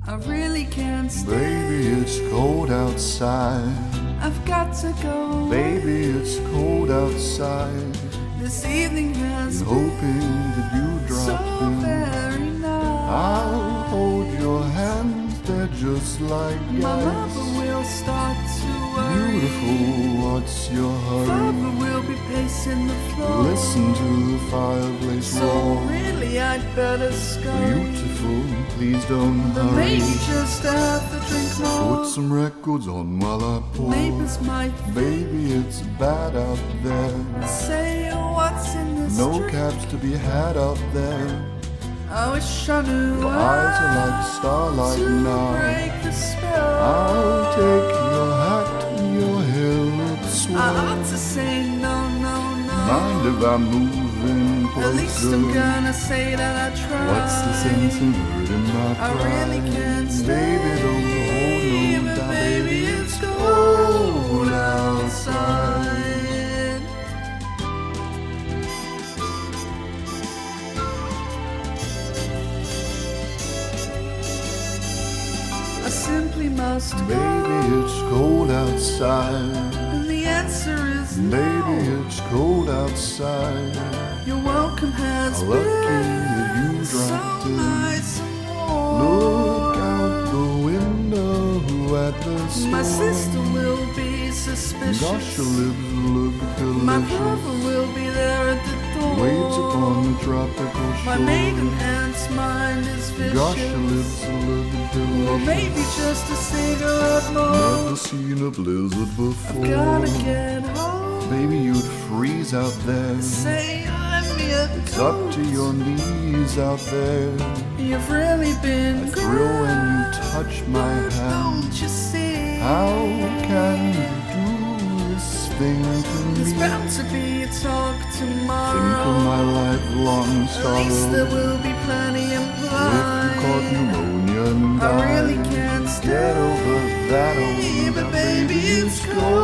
I really can't stay. Baby, it's cold outside. I've got to go. Baby, it's cold outside. This evening has Hoping that you been drop so in. very nice. I'll hold your hands, they're just like My ice. lover will start to worry. Beautiful, what's your hurry? Lover will be pacing the floor. Listen to the fireplace So roar. really I'd better scurry. Beautiful, please don't But hurry. maybe just have to drink more. Put some records on while I pour. Neighbors might Baby, it's bad out there. say what's in this No drink. cabs to be had out there. I wish I knew Your eyes are like starlight to now. break the spell. I'll take your hat, your hair looks I swell. ought to say no, no, no. Mind if I'm moving closer? At least I'm gonna say that I tried. What's the sense in hurting my I pride? really can't stay. Baby, don't hold no But doubt. baby, it's cold outside. I simply must go. Baby, it's cold outside. And the answer is no. Baby, it's cold outside. Your welcome has How lucky been that you so dropped in. nice and warm. Look out the window at the storm. My sister will be suspicious. Gosh, your lips look My delicious. brother will be there at the door. Waves upon the tropical shore. My maiden aunt's mind is vicious. Gosh, your lips look delicious. Or maybe just a cigarette more. Never seen a blizzard before. Gotta get home. Baby, you'd freeze out there. Say, let me a It's up to your knees out there. You've really been I thrill when you touch my hand. Don't you see? How can you do this thing to There's me? bound to be a talk tomorrow. Think of my lifelong At least there sorrow. will be plenty If implied. you caught pneumonia and I really died, can't stay. get over that, oh But now, baby, it's cold